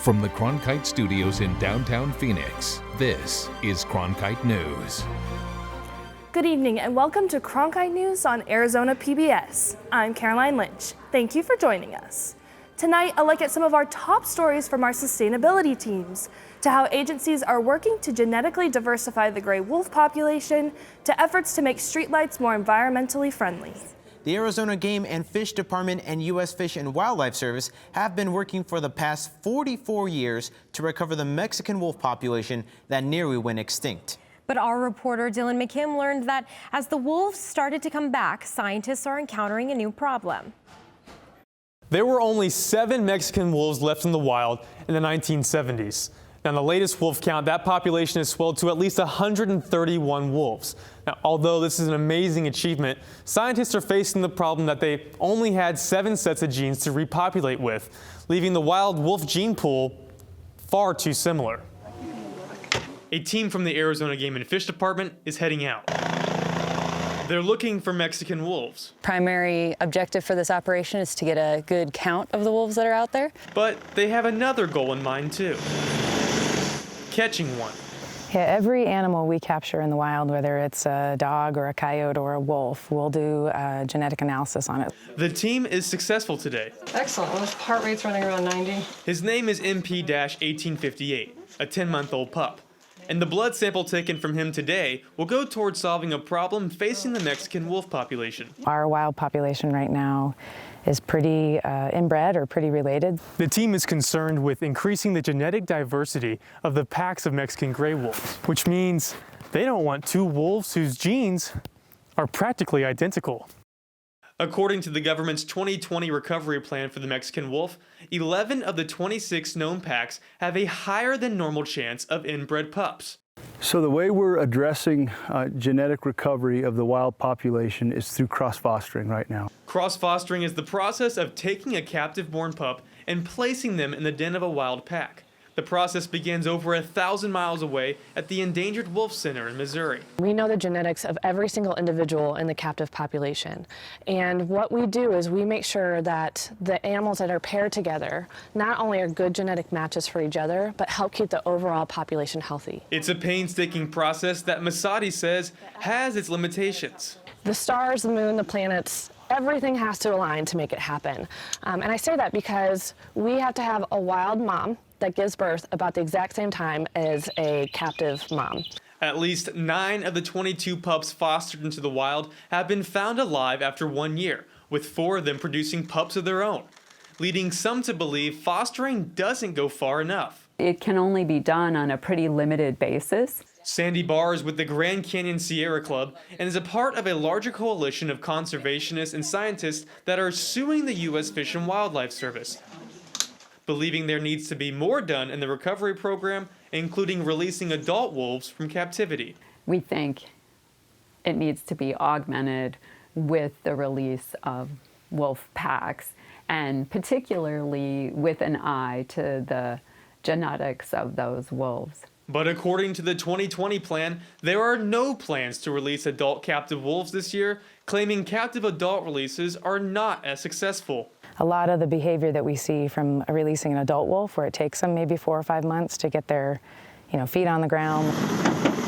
From the Cronkite Studios in downtown Phoenix, this is Cronkite News. Good evening and welcome to Cronkite News on Arizona PBS. I'm Caroline Lynch. Thank you for joining us. Tonight, a look at some of our top stories from our sustainability teams, to how agencies are working to genetically diversify the gray wolf population, to efforts to make streetlights more environmentally friendly. The Arizona Game and Fish Department and U.S. Fish and Wildlife Service have been working for the past 44 years to recover the Mexican wolf population that nearly went extinct. But our reporter Dylan McKim learned that as the wolves started to come back, scientists are encountering a new problem. There were only 7 Mexican wolves left in the wild in the 1970s. Now, in the latest wolf count, that population has swelled to at least 131 wolves. Now, although this is an amazing achievement, scientists are facing the problem that they only had 7 sets of genes to repopulate with, leaving the wild wolf gene pool far too similar. A team from the Arizona Game and Fish Department is heading out. They're looking for Mexican wolves. Primary objective for this operation is to get a good count of the wolves that are out there. But they have another goal in mind, too. Catching one. Yeah, every animal we capture in the wild, whether it's a dog or a coyote or a wolf, we'll do a genetic analysis on it. The team is successful today. Excellent. Well, his heart rate's running around 90. His name is MP-1858, a 10-month-old pup. And the blood sample taken from him today will go towards solving a problem facing the Mexican wolf population. Our wild population right now is pretty inbred or pretty related. The team is concerned with increasing the genetic diversity of the packs of Mexican gray wolves, which means they don't want 2 wolves whose genes are practically identical. According to the government's 2020 recovery plan for the Mexican wolf, 11 of the 26 known packs have a higher than normal chance of inbred pups. So the way we're addressing genetic recovery of the wild population is through cross-fostering right now. Cross-fostering is the process of taking a captive-born pup and placing them in the den of a wild pack. The process begins over 1,000 miles away at the Endangered Wolf Center in Missouri. We know the genetics of every single individual in the captive population. And what we do is we make sure that the animals that are paired together not only are good genetic matches for each other, but help keep the overall population healthy. It's a painstaking process that Masadi says has its limitations. The stars, the moon, the planets, everything has to align to make it happen. And I say that because we have to have a wild mom that gives birth about the exact same time as a captive mom. At least 9 of the 22 pups fostered into the wild have been found alive after 1 year, with 4 of them producing pups of their own, leading some to believe fostering doesn't go far enough. It can only be done on a pretty limited basis. Sandy Barr is with the Grand Canyon Sierra Club and is a part of a larger coalition of conservationists and scientists that are suing the U.S. Fish and Wildlife Service, believing there needs to be more done in the recovery program, including releasing adult wolves from captivity. We think it needs to be augmented with the release of wolf packs, and particularly with an eye to the genetics of those wolves. But according to the 2020 plan, there are no plans to release adult captive wolves this year, claiming captive adult releases are not as successful. A lot of the behavior that we see from releasing an adult wolf, where it takes them maybe 4 or 5 months to get their feet on the ground.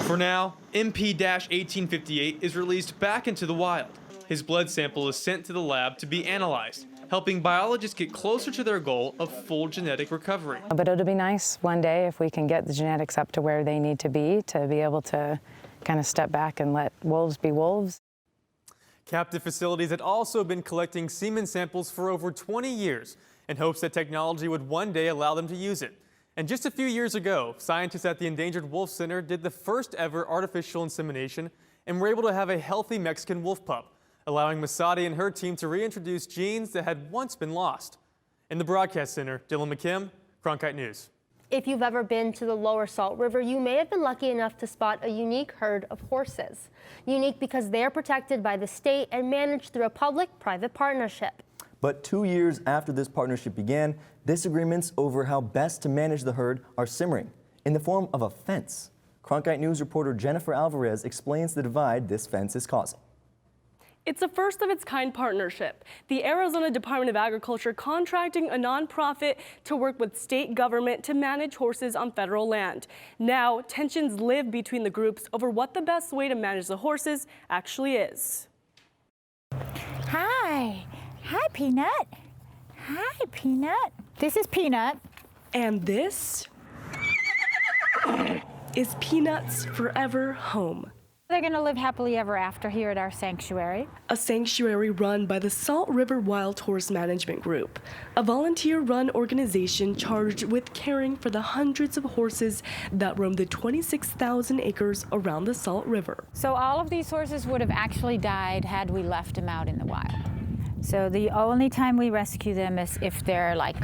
For now, MP-1858 is released back into the wild. His blood sample is sent to the lab to be analyzed, helping biologists get closer to their goal of full genetic recovery. But it'll be nice one day if we can get the genetics up to where they need to be able to kind of step back and let wolves be wolves. Captive facilities had also been collecting semen samples for over 20 years in hopes that technology would one day allow them to use it. And just a few years ago, scientists at the Endangered Wolf Center did the first ever artificial insemination and were able to have a healthy Mexican wolf pup, allowing Masadi and her team to reintroduce genes that had once been lost. In the broadcast center, Dylan McKim, Cronkite News. If you've ever been to the lower Salt River, you may have been lucky enough to spot a unique herd of horses. Unique because they're protected by the state and managed through a public-private partnership. But 2 years after this partnership began, disagreements over how best to manage the herd are simmering in the form of a fence. Cronkite News reporter Jennifer Alvarez explains the divide this fence is causing. It's a first-of-its-kind partnership. The Arizona Department of Agriculture contracting a nonprofit to work with state government to manage horses on federal land. Now, tensions live between the groups over what the best way to manage the horses actually is. Hi. Hi, Peanut. Hi, Peanut. This is Peanut. And this is Peanut's forever home. They're going to live happily ever after here at our sanctuary. A sanctuary run by the Salt River Wild Horse Management Group, a volunteer-run organization charged with caring for the hundreds of horses that roam the 26,000 acres around the Salt River. So all of these horses would have actually died had we left them out in the wild. So the only time we rescue them is if they're like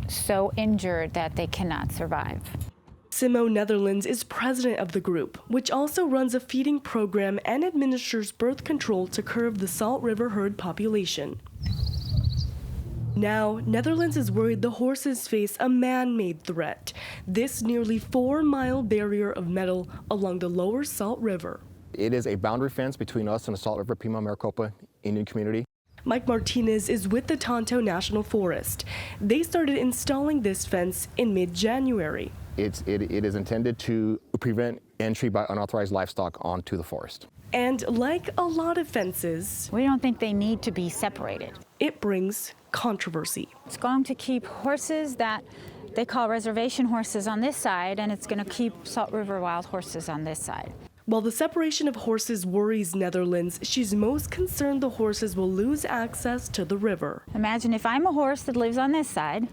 so injured that they cannot survive. Simo Netherlands is president of the group, which also runs a feeding program and administers birth control to curb the Salt River herd population. Now, Netherlands is worried the horses face a man-made threat, this nearly 4-mile barrier of metal along the lower Salt River. It is a boundary fence between us and the Salt River Pima Maricopa Indian community. Mike Martinez is with the Tonto National Forest. They started installing this fence in mid-January. It is intended to prevent entry by unauthorized livestock onto the forest. And like a lot of fences, we don't think they need to be separated. It brings controversy. It's going to keep horses that they call reservation horses on this side, and it's going to keep Salt River wild horses on this side. While the separation of horses worries Netherlands, she's most concerned the horses will lose access to the river. Imagine if I'm a horse that lives on this side.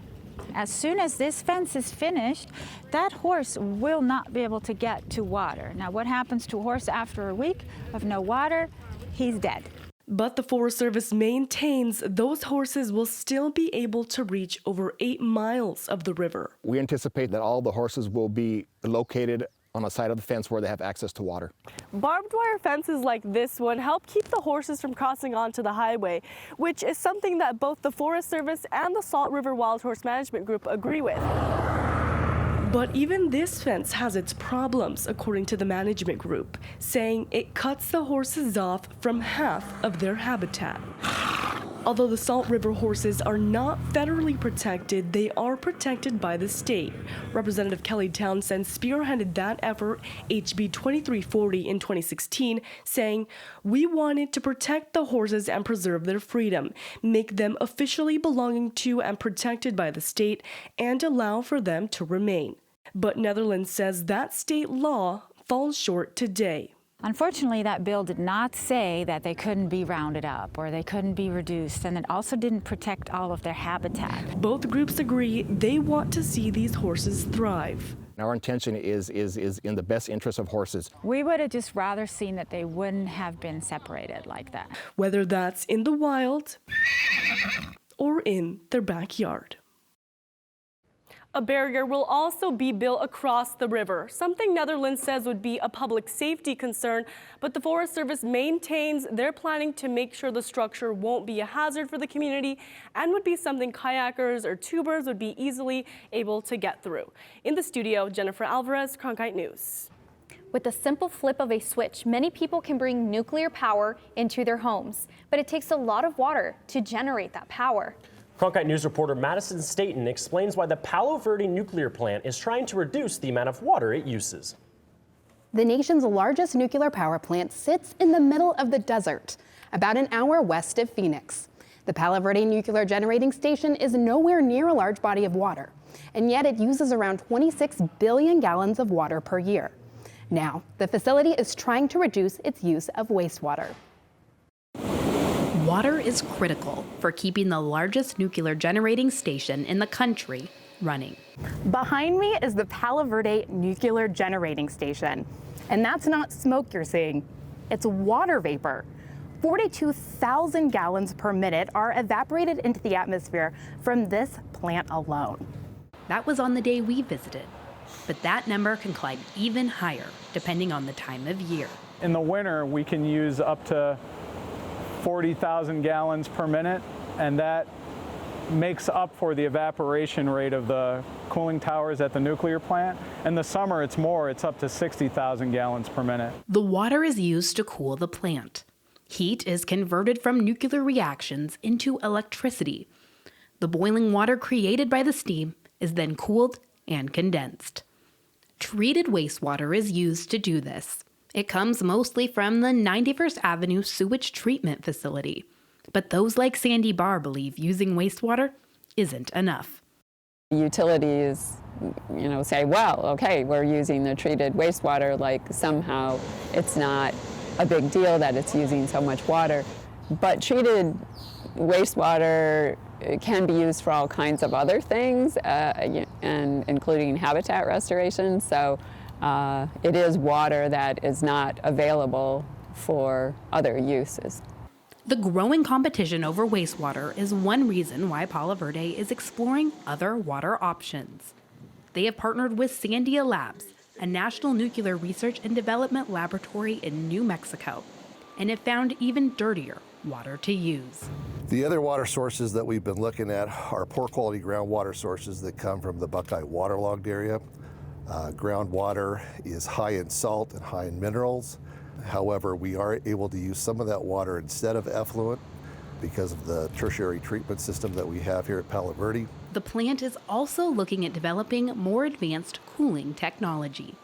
As soon as this fence is finished, that horse will not be able to get to water. Now, what happens to a horse after a week of no water? He's dead. But the Forest Service maintains those horses will still be able to reach over 8 miles of the river. We anticipate that all the horses will be located on the side of the fence where they have access to water. Barbed wire fences like this one help keep the horses from crossing onto the highway, which is something that both the Forest Service and the Salt River Wild Horse Management Group agree with. But even this fence has its problems, according to the management group, saying it cuts the horses off from half of their habitat. Although the Salt River horses are not federally protected, they are protected by the state. Representative Kelly Townsend spearheaded that effort, HB 2340 in 2016, saying, "We wanted to protect the horses and preserve their freedom, make them officially belonging to and protected by the state, and allow for them to remain." But Netherlands says that state law falls short today. Unfortunately, that bill did not say that they couldn't be rounded up or they couldn't be reduced, and it also didn't protect all of their habitat. Both groups agree they want to see these horses thrive. Our intention is in the best interest of horses. We would have just rather seen that they wouldn't have been separated like that. Whether that's in the wild or in their backyard. A barrier will also be built across the river, something Netherlands says would be a public safety concern, but the Forest Service maintains they're planning to make sure the structure won't be a hazard for the community and would be something kayakers or tubers would be easily able to get through. In the studio, Jennifer Alvarez, Cronkite News. With the simple flip of a switch, many people can bring nuclear power into their homes, but it takes a lot of water to generate that power. Cronkite News reporter Madison Staten explains why the Palo Verde nuclear plant is trying to reduce the amount of water it uses. The nation's largest nuclear power plant sits in the middle of the desert, about an hour west of Phoenix. The Palo Verde nuclear generating station is nowhere near a large body of water, and yet it uses around 26 billion gallons of water per year. Now, the facility is trying to reduce its use of wastewater. Water is critical for keeping the largest nuclear generating station in the country running. Behind me is the Palo Verde nuclear generating station. And that's not smoke you're seeing, it's water vapor. 42,000 gallons per minute are evaporated into the atmosphere from this plant alone. That was on the day we visited, but that number can climb even higher depending on the time of year. In the winter, we can use up to 40,000 gallons per minute, and that makes up for the evaporation rate of the cooling towers at the nuclear plant. In the summer, it's more, it's up to 60,000 gallons per minute. The water is used to cool the plant. Heat is converted from nuclear reactions into electricity. The boiling water created by the steam is then cooled and condensed. Treated wastewater is used to do this. It comes mostly from the 91st Avenue Sewage Treatment Facility. But those like Sandy Barr believe using wastewater isn't enough. Utilities, say, well, okay, we're using the treated wastewater, like somehow it's not a big deal that it's using so much water. But treated wastewater can be used for all kinds of other things, and including habitat restoration. So it is water that is not available for other uses. The growing competition over wastewater is one reason why Palo Verde is exploring other water options. They have partnered with Sandia Labs, a national nuclear research and development laboratory in New Mexico, and have found even dirtier water to use. The other water sources that we've been looking at are poor quality groundwater sources that come from the Buckeye waterlogged area. Groundwater is high in salt and high in minerals. However, we are able to use some of that water instead of effluent because of the tertiary treatment system that we have here at Palo Verde. The plant is also looking at developing more advanced cooling technology.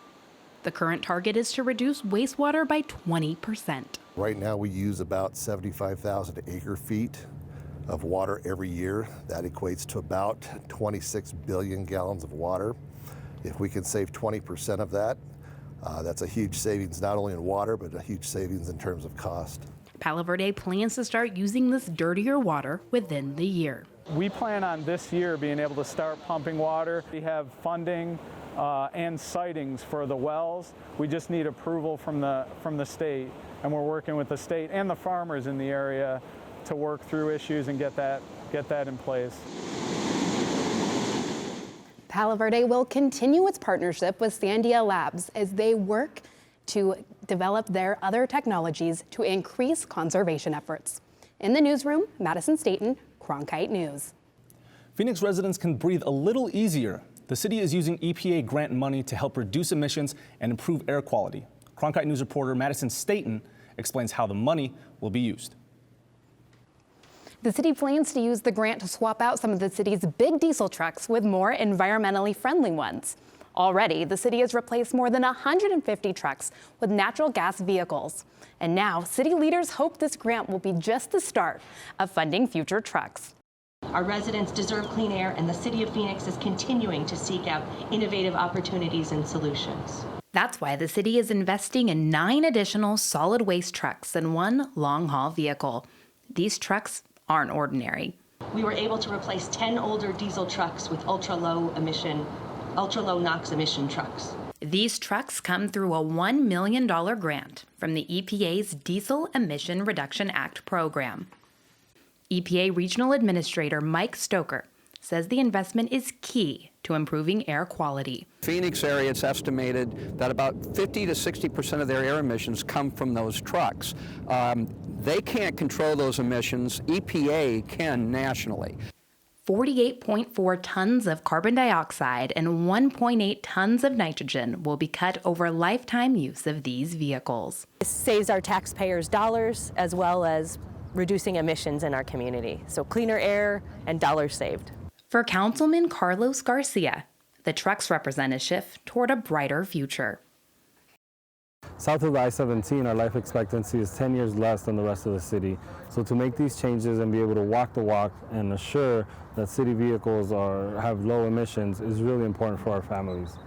The current target is to reduce wastewater by 20%. Right now we use about 75,000 acre feet of water every year. That equates to about 26 billion gallons of water. If we can save 20% of that, that's a huge savings not only in water, but a huge savings in terms of cost. Palo Verde plans to start using this dirtier water within the year. We plan on this year being able to start pumping water. We have funding and sightings for the wells. We just need approval from the state, and we're working with the state and the farmers in the area to work through issues and get that in place. Palo Verde will continue its partnership with Sandia Labs as they work to develop their other technologies to increase conservation efforts. In the newsroom, Madison Staton, Cronkite News. Phoenix residents can breathe a little easier. The city is using EPA grant money to help reduce emissions and improve air quality. Cronkite News reporter Madison Staton explains how the money will be used. The city plans to use the grant to swap out some of the city's big diesel trucks with more environmentally friendly ones. Already, the city has replaced more than 150 trucks with natural gas vehicles. And now, city leaders hope this grant will be just the start of funding future trucks. Our residents deserve clean air, and the city of Phoenix is continuing to seek out innovative opportunities and solutions. That's why the city is investing in 9 additional solid waste trucks and 1 long-haul vehicle. These trucks aren't ordinary. We were able to replace 10 older diesel trucks with ultra-low NOx emission trucks. These trucks come through a $1 million grant from the EPA's Diesel Emission Reduction Act program. EPA Regional Administrator Mike Stoker says the investment is key to improving air quality. Phoenix area, it's estimated that about 50 to 60% of their air emissions come from those trucks. They can't control those emissions. EPA can nationally. 48.4 tons of carbon dioxide and 1.8 tons of nitrogen will be cut over lifetime use of these vehicles. It saves our taxpayers dollars as well as reducing emissions in our community. So cleaner air and dollars saved. For Councilman Carlos Garcia, the trucks represent a shift toward a brighter future. South of the I-17, our life expectancy is 10 years less than the rest of the city. So to make these changes and be able to walk the walk and assure that city vehicles have low emissions is really important for our families.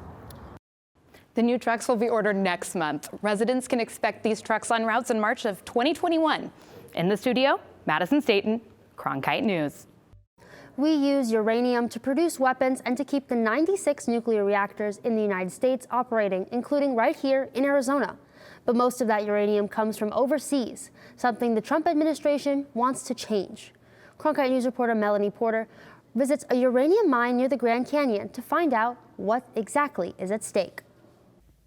The new trucks will be ordered next month. Residents can expect these trucks on routes in March of 2021. In the studio, Madison Staton, Cronkite News. We use uranium to produce weapons and to keep the 96 nuclear reactors in the United States operating, including right here in Arizona. But most of that uranium comes from overseas, something the Trump administration wants to change. Cronkite News reporter Melanie Porter visits a uranium mine near the Grand Canyon to find out what exactly is at stake.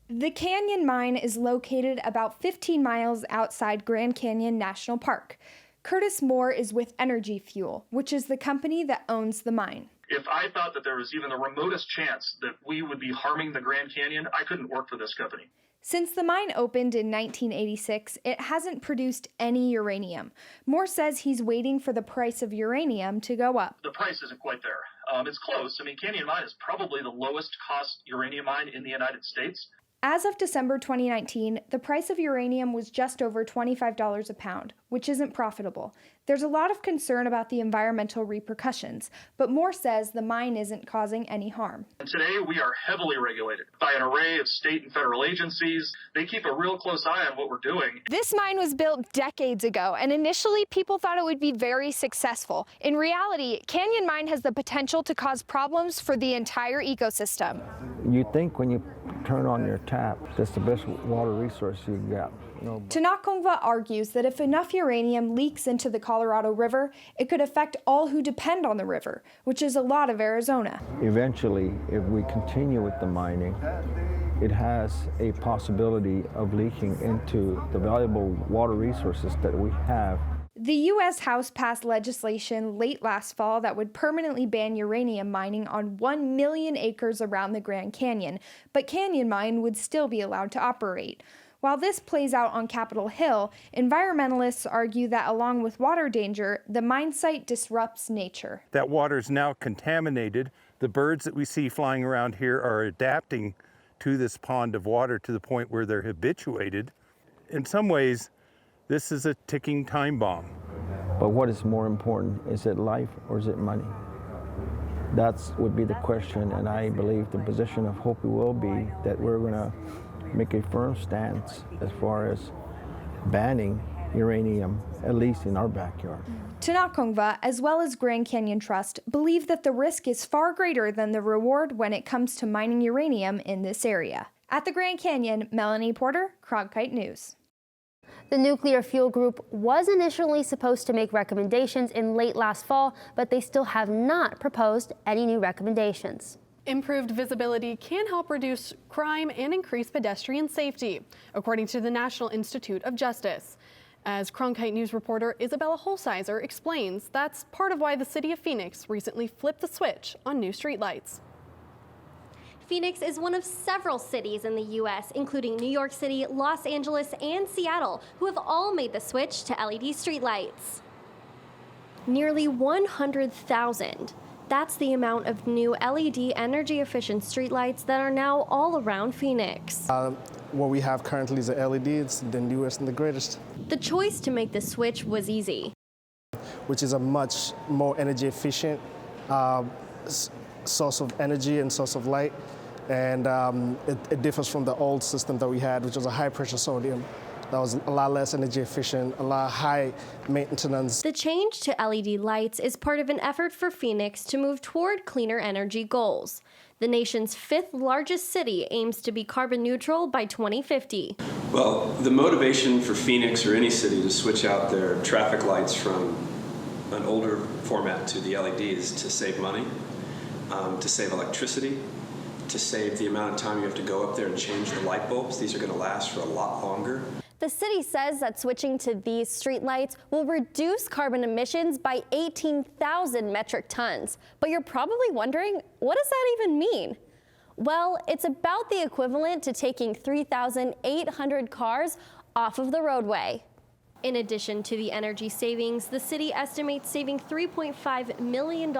The Canyon Mine is located about 15 miles outside Grand Canyon National Park. Curtis Moore is with Energy Fuel, which is the company that owns the mine. If I thought that there was even the remotest chance that we would be harming the Grand Canyon, I couldn't work for this company. Since the mine opened in 1986, it hasn't produced any uranium. Moore says he's waiting for the price of uranium to go up. The price isn't quite there. It's close. I mean, Canyon Mine is probably the lowest cost uranium mine in the United States. As of December 2019, the price of uranium was just over $25 a pound, which isn't profitable. There's a lot of concern about the environmental repercussions, but Moore says the mine isn't causing any harm. And today we are heavily regulated by an array of state and federal agencies. They keep a real close eye on what we're doing. This mine was built decades ago, and initially people thought it would be very successful. In reality, Canyon Mine has the potential to cause problems for the entire ecosystem. You think when you turn on your tap, that's the best water resource you got. Tanakongva argues that if enough uranium leaks into the Colorado River, it could affect all who depend on the river, which is a lot of Arizona. Eventually, if we continue with the mining, it has a possibility of leaking into the valuable water resources that we have. The U.S. House passed legislation late last fall that would permanently ban uranium mining on 1 million acres around the Grand Canyon, but Canyon Mine would still be allowed to operate. While this plays out on Capitol Hill, environmentalists argue that along with water danger, the mine site disrupts nature. That water is now contaminated. The birds that we see flying around here are adapting to this pond of water to the point where they're habituated. In some ways, this is a ticking time bomb. But what is more important? Is it life or is it money? That would be the question, and I believe the position of Hopi will be that we're going to make a firm stance as far as banning uranium, at least in our backyard. Tanakongva, as well as Grand Canyon Trust, believe that the risk is far greater than the reward when it comes to mining uranium in this area. At the Grand Canyon, Melanie Porter, Cronkite News. The Nuclear Fuel Group was initially supposed to make recommendations in late last fall, but they still have not proposed any new recommendations. Improved visibility can help reduce crime and increase pedestrian safety, according to the National Institute of Justice. As Cronkite News reporter Isabella HULSIZER explains, that's part of why the city of Phoenix recently flipped the switch on new streetlights. Phoenix is one of several cities in the U.S., including New York City, Los Angeles, and Seattle, who have all made the switch to LED streetlights. Nearly 100,000. That's the amount of new LED energy-efficient streetlights that are now all around Phoenix. What we have currently is a LED. It's the newest and the greatest. The choice to make the switch was easy, which is a much more energy-efficient source of energy and source of light. And it differs from the old system that we had, which was a high-pressure sodium. That was a lot less energy efficient, a lot high maintenance. The change to LED lights is part of an effort for Phoenix to move toward cleaner energy goals. The nation's 5th largest city aims to be carbon neutral by 2050. Well, the motivation for Phoenix or any city to switch out their traffic lights from an older format to the LED is to save money, to save electricity, to save the amount of time you have to go up there and change the light bulbs. These are going to last for a lot longer. The city says that switching to these streetlights will reduce carbon emissions by 18,000 metric tons. But you're probably wondering, what does that even mean? Well, it's about the equivalent to taking 3,800 cars off of the roadway. In addition to the energy savings, the city estimates saving $3.5 million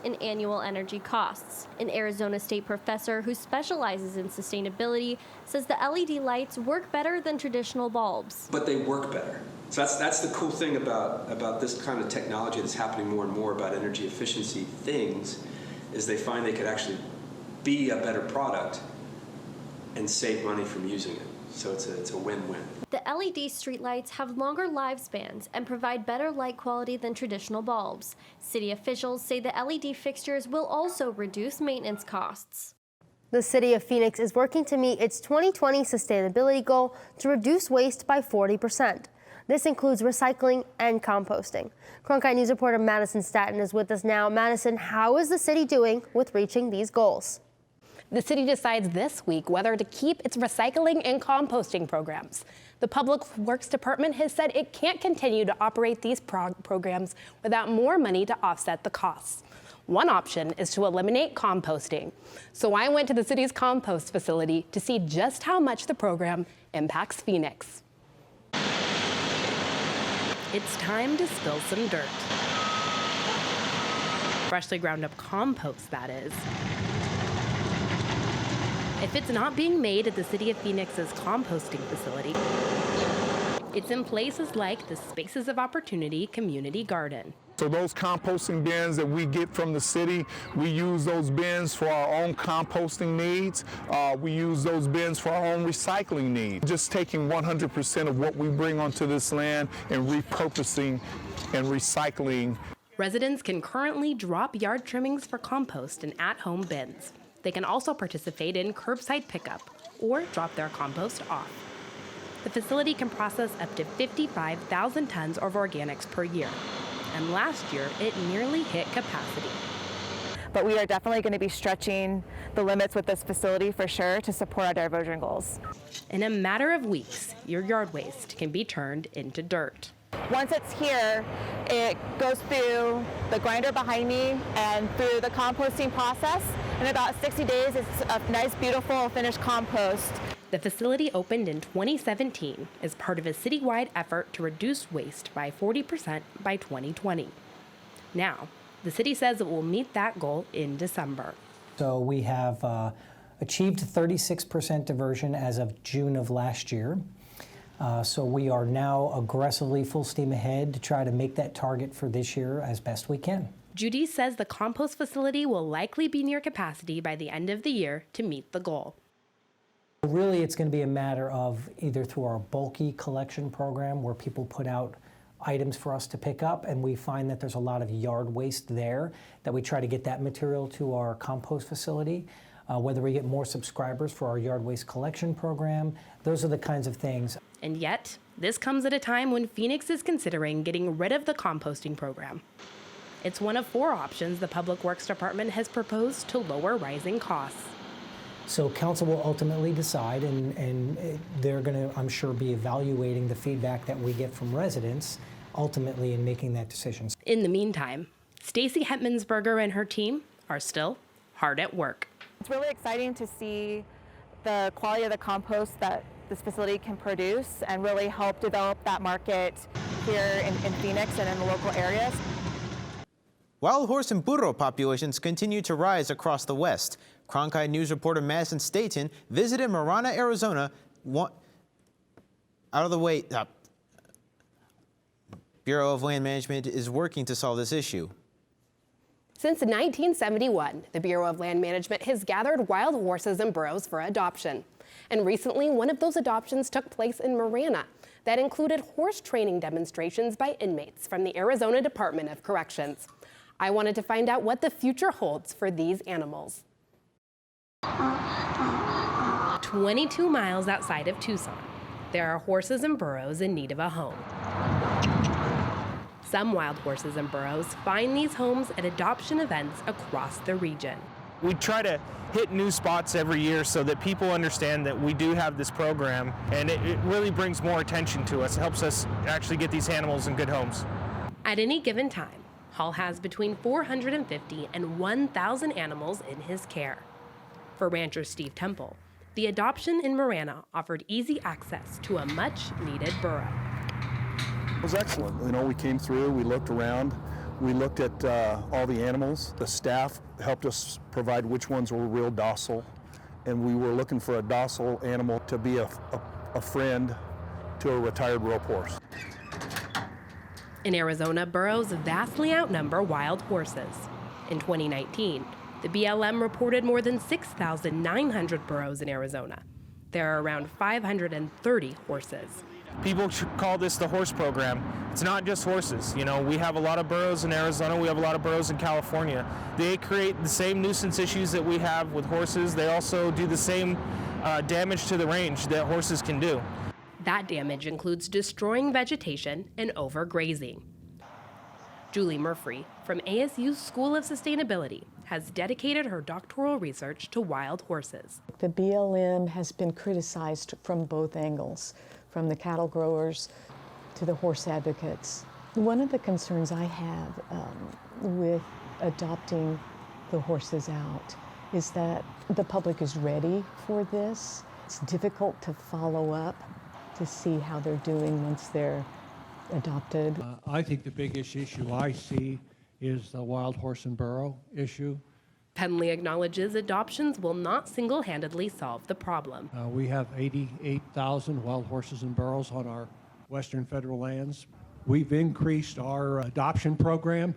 in annual energy costs. An Arizona State professor who specializes in sustainability says the LED lights work better than traditional bulbs. But they work better. So that's the cool thing about this kind of technology that's happening more and more about energy efficiency things, is they find they could actually be a better product and save money from using it. So it's a win-win. The LED streetlights have longer lifespans and provide better light quality than traditional bulbs. City officials say the LED fixtures will also reduce maintenance costs. The city of Phoenix is working to meet its 2020 sustainability goal to reduce waste by 40%. This includes recycling and composting. Cronkite News reporter Madison Staton is with us now. Madison, how is the city doing with reaching these goals? The city decides this week whether to keep its recycling and composting programs. The Public Works Department has said it can't continue to operate these programs without more money to offset the costs. One option is to eliminate composting. So I went to the city's compost facility to see just how much the program impacts Phoenix. It's time to spill some dirt. Freshly ground up compost, that is. If it's not being made at the City of Phoenix's composting facility, it's in places like the Spaces of Opportunity Community Garden. So those composting bins that we get from the city, we use those bins for our own composting needs. We use those bins for our own recycling needs. Just taking 100% of what we bring onto this land and repurposing and recycling. Residents can currently drop yard trimmings for compost in at-home bins. They can also participate in curbside pickup or drop their compost off. The facility can process up to 55,000 tons of organics per year. And last year, it nearly hit capacity. But we are definitely going to be stretching the limits with this facility for sure to support our diversion goals. In a matter of weeks, your yard waste can be turned into dirt. Once it's here, it goes through the grinder behind me and through the composting process. In about 60 days, it's a nice, beautiful, finished compost. The facility opened in 2017 as part of a citywide effort to reduce waste by 40% by 2020. Now, the city says it will meet that goal in December. So we have achieved 36% diversion as of June of last year. So we are now aggressively full steam ahead to try to make that target for this year as best we can. Judy says the compost facility will likely be near capacity by the end of the year to meet the goal. Really, it's going to be a matter of either through our bulky collection program where people put out items for us to pick up, and we find that there's a lot of yard waste there, that we try to get that material to our compost facility. Whether we get more subscribers for our yard waste collection program, those are the kinds of things. And yet, this comes at a time when Phoenix is considering getting rid of the composting program. It's one of 4 options the Public Works Department has proposed to lower rising costs. So council will ultimately decide, and they're going to, I'm sure, be evaluating the feedback that we get from residents ultimately in making that decision. In the meantime, Stacy Hetmansberger and her team are still hard at work. It's really exciting to see the quality of the compost that this facility can produce and really help develop that market here in Phoenix and in the local areas. Wild horse and burro populations continue to rise across the West. Cronkite News reporter Madison Staten visited Marana, Arizona. Out of the way, Bureau of Land Management is working to solve this issue. Since 1971, the Bureau of Land Management has gathered wild horses and burros for adoption. And recently, one of those adoptions took place in Marana that included horse training demonstrations by inmates from the Arizona Department of Corrections. I wanted to find out what the future holds for these animals. 22 miles outside of Tucson, there are horses and burros in need of a home. Some wild horses and burros find these homes at adoption events across the region. We try to hit new spots every year so that people understand that we do have this program, and it really brings more attention to us. It helps us actually get these animals in good homes. At any given time, Hall has between 450 and 1,000 animals in his care. For rancher Steve Temple, the adoption in Marana offered easy access to a much-needed burro. It was excellent. You know, we came through, we looked around, we looked at all the animals. The staff helped us provide which ones were real docile, and we were looking for a docile animal to be a friend to a retired rope horse. In Arizona, burros vastly outnumber wild horses. In 2019, the BLM reported more than 6,900 burros in Arizona. There are around 530 horses. People should call this the horse program. It's not just horses. You know, we have a lot of burros in Arizona. We have a lot of burros in California. They create the same nuisance issues that we have with horses. They also do the same damage to the range that horses can do. That damage includes destroying vegetation and overgrazing. Julie Murphy from ASU's School of Sustainability has dedicated her doctoral research to wild horses. The BLM has been criticized from both angles, from the cattle growers to the horse advocates. One of the concerns I have with adopting the horses out is that the public is ready for this. It's difficult to follow up to see how they're doing once they're adopted. I think the biggest issue I see is the wild horse and burro issue. Penley acknowledges adoptions will not single-handedly solve the problem. We have 88,000 wild horses and burros on our western federal lands. We've increased our adoption program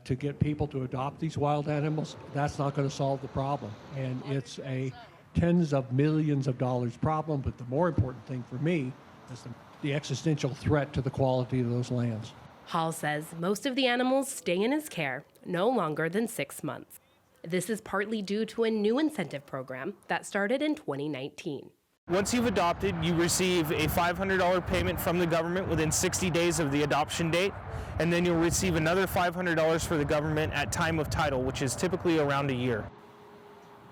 to get people to adopt these wild animals. That's not going to solve the problem. And it's a tens of millions of dollars problem, but the more important thing for me is the existential threat to the quality of those lands. Hall says most of the animals stay in his care no longer than 6 months. This is partly due to a new incentive program that started in 2019. Once you've adopted, you receive a $500 payment from the government within 60 days of the adoption date, and then you'll receive another $500 for the government at time of title, which is typically around a year.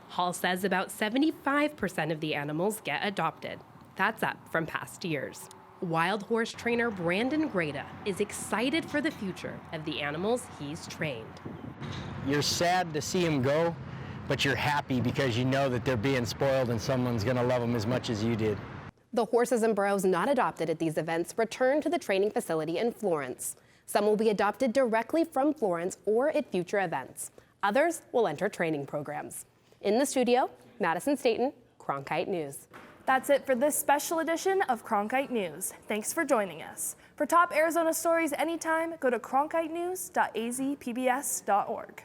Hall says about 75% of the animals get adopted. That's up from past years. Wild horse trainer Brandon Grada is excited for the future of the animals he's trained. You're sad to see them go, but you're happy because you know that they're being spoiled and someone's going to love them as much as you did. The horses and burros not adopted at these events return to the training facility in Florence. Some will be adopted directly from Florence or at future events. Others will enter training programs. In the studio, Madison Staton, Cronkite News. That's it for this special edition of Cronkite News. Thanks for joining us. For top Arizona stories anytime, go to cronkitenews.azpbs.org.